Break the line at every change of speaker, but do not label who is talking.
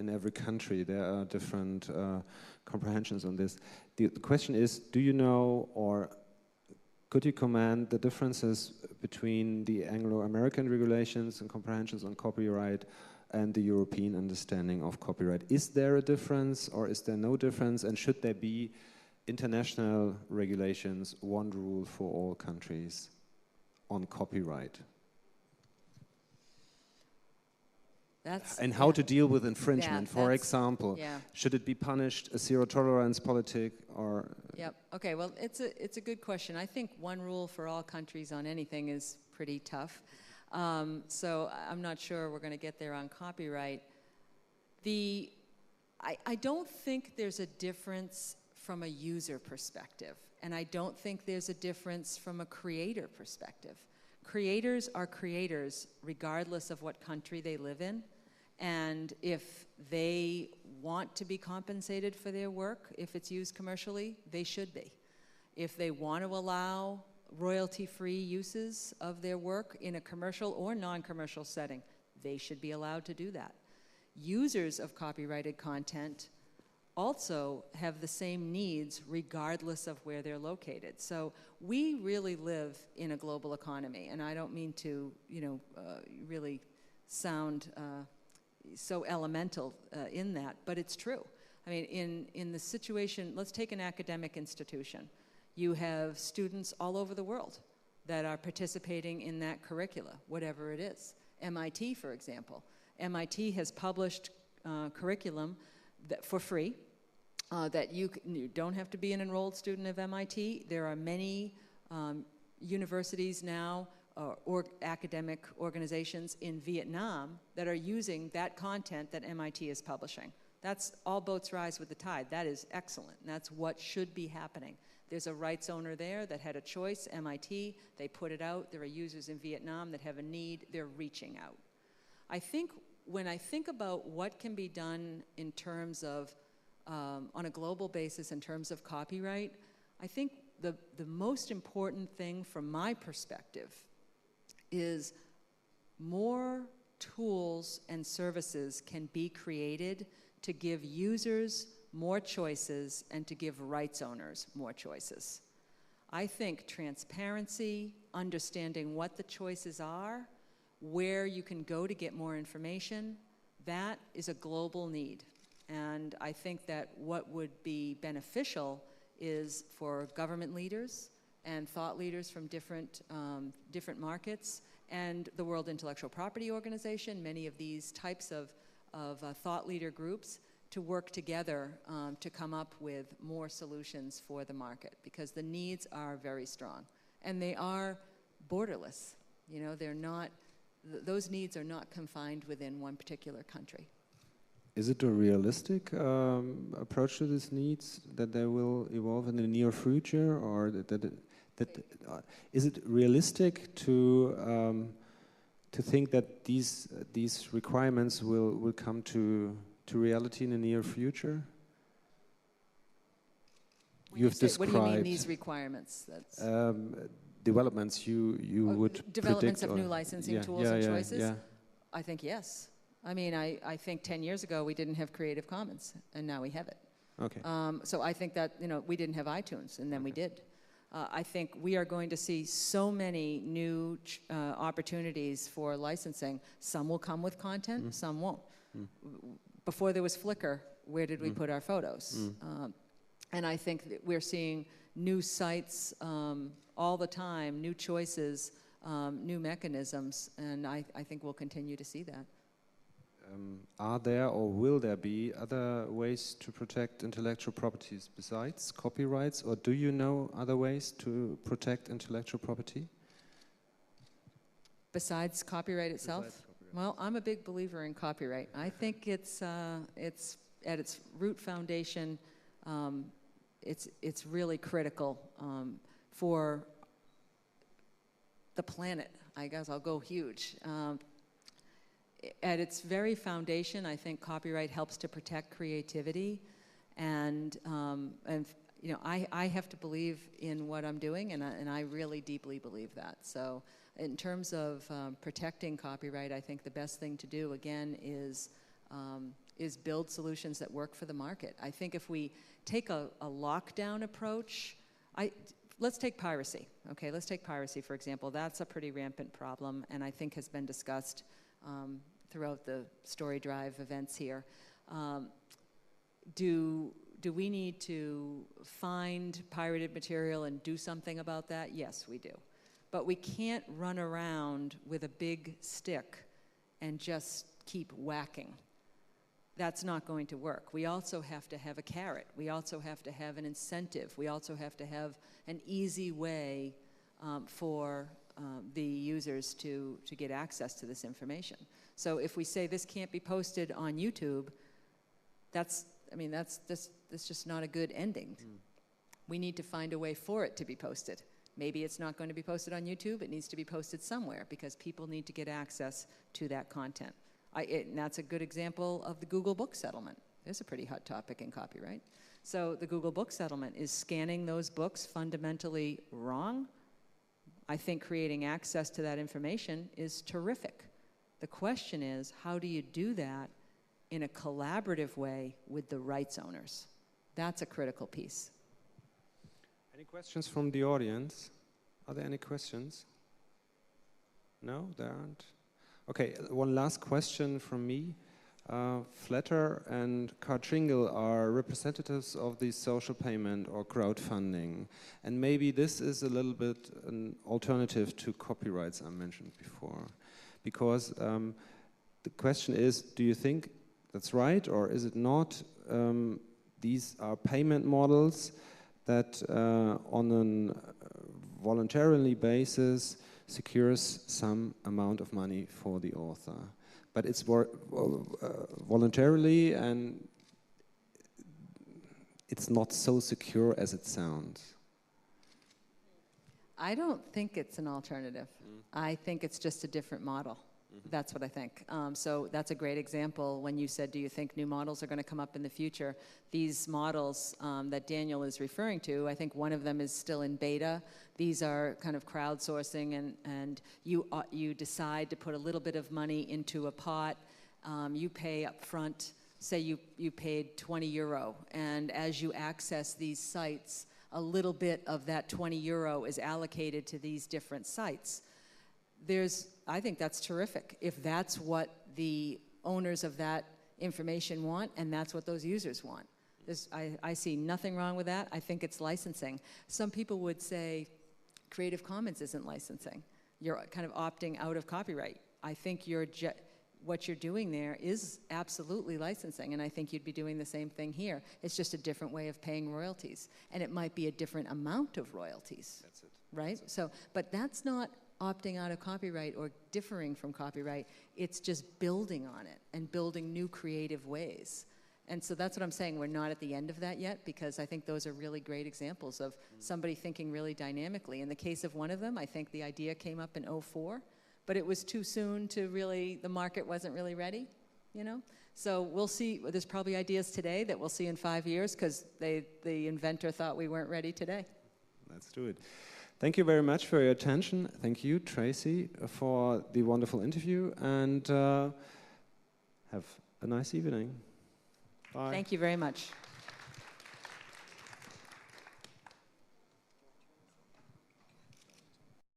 in every country. There are different comprehensions on this. The question is, do you know, or could you comment the differences between the Anglo-American regulations and comprehensions on copyright and the European understanding of copyright? Is there a difference, or is there no difference, and should there be international regulations, one rule for all countries on copyright? And how to deal with infringement, for example. Should it be punished, a zero-tolerance politic, or...
Yep, okay, well, it's a good question. I think one rule for all countries on anything is pretty tough. So I'm not sure we're going to get there on copyright. I don't think there's a difference from a user perspective, and I don't think there's a difference from a creator perspective. Creators are creators regardless of what country they live in, and if they want to be compensated for their work, if it's used commercially, they should be. If they want to allow royalty-free uses of their work in a commercial or non-commercial setting, they should be allowed to do that. Users of copyrighted content also have the same needs regardless of where they're located. So we really live in a global economy, and I don't mean to, really sound so elemental in that, but it's true. I mean, in the situation, let's take an academic institution. You have students all over the world that are participating in that curricula, whatever it is. MIT, for example. MIT has published curriculum that, for free, that you don't have to be an enrolled student of MIT. There are many universities now, or academic organizations in Vietnam that are using that content that MIT is publishing. That's all boats rise with the tide. That is excellent, and that's what should be happening. There's a rights owner there that had a choice, MIT. They put it out. There are users in Vietnam that have a need. They're reaching out. I think when I think about what can be done in terms of, on a global basis in terms of copyright, I think the most important thing from my perspective is more tools and services can be created to give users more choices and to give rights owners more choices. I think transparency, understanding what the choices are, where you can go to get more information, that is a global need. And I think that what would be beneficial is for government leaders and thought leaders from different markets and the World Intellectual Property Organization, many of these types of thought leader groups, to work together to come up with more solutions for the market, because the needs are very strong. And they are borderless. You know, they're not, those needs are not confined within one particular country.
Is it a realistic approach to these needs, that they will evolve in the near future, or is it realistic to think that these requirements will come to reality in the near future? You've described.
What do you mean, these requirements? That's
developments you would
developments
predict,
of new licensing tools and choices? I think yes. I mean, I think 10 years ago we didn't have Creative Commons, and now we have it.
Okay.
So I think that, you know, we didn't have iTunes, and then we did. I think we are going to see so many new opportunities for licensing. Some will come with content, some won't. Before there was Flickr, where did we put our photos? And I think that we're seeing new sites all the time, new choices, new mechanisms, and I think we'll continue to see that.
Are there or will there be other ways to protect intellectual properties besides copyrights, or do you know other ways to protect intellectual property?
Besides copyright itself? Besides copyright. Well, I'm a big believer in copyright. I think it's at its root foundation, it's really critical for the planet. I guess I'll go huge. At its very foundation, I think copyright helps to protect creativity, and you know, I have to believe in what I'm doing, and I really deeply believe that. So, in terms of protecting copyright, I think the best thing to do again is is build solutions that work for the market. I think if we take a lockdown approach, let's take piracy, okay? Let's take piracy, for example. That's a pretty rampant problem, and I think has been discussed throughout the Storydrive events here. Do we need to find pirated material and do something about that? Yes, we do. But we can't run around with a big stick and just keep whacking. That's not going to work. We also have to have a carrot. We also have to have an incentive. We also have to have an easy way for the users to get access to this information. So if we say this can't be posted on YouTube, that's just not a good ending. We need to find a way for it to be posted. Maybe it's not going to be posted on YouTube. It needs to be posted somewhere because people need to get access to that content. And that's a good example of the Google Book settlement. It's a pretty hot topic in copyright. So the Google Book settlement, is scanning those books fundamentally wrong? I think creating access to that information is terrific. The question is, how do you do that in a collaborative way with the rights owners? That's a critical piece.
Any questions from the audience? Are there any questions? No, there aren't. Okay, one last question from me. Flatter and Cartringle are representatives of the social payment or crowdfunding. And maybe this is a little bit an alternative to copyrights I mentioned before. Because the question is, do you think that's right or is it not? These are payment models that on a voluntarily basis secures some amount of money for the author. But it's voluntarily and it's not so secure as it sounds.
I don't think it's an alternative. I think it's just a different model. That's what I think. So that's a great example when you said, do you think new models are going to come up in the future? These models that Daniel is referring to, I think one of them is still in beta. These are kind of crowdsourcing, and you decide to put a little bit of money into a pot. You pay up front, say you paid 20 euro, and as you access these sites, a little bit of that 20 euro is allocated to these different sites. I think that's terrific if that's what the owners of that information want and that's what those users want. I see nothing wrong with that. I think it's licensing. Some people would say Creative Commons isn't licensing. You're kind of opting out of copyright. I think what you're doing there is absolutely licensing, and I think you'd be doing the same thing here. It's just a different way of paying royalties, and it might be a different amount of royalties.
That's it.
Right?
That's it.
So, but that's not opting out of copyright or differing from copyright. It's just building on it and building new creative ways. And so that's what I'm saying. We're not at the end of that yet, because I think those are really great examples of somebody thinking really dynamically. In the case of one of them, I think the idea came up in 2004, but it was too soon to really, the market wasn't really ready, you know? So we'll see. There's probably ideas today that we'll see in 5 years because the inventor thought we weren't ready today.
Let's do it. Thank you very much for your attention. Thank you, Tracy, for the wonderful interview, and have a nice evening. Bye.
Thank you very much.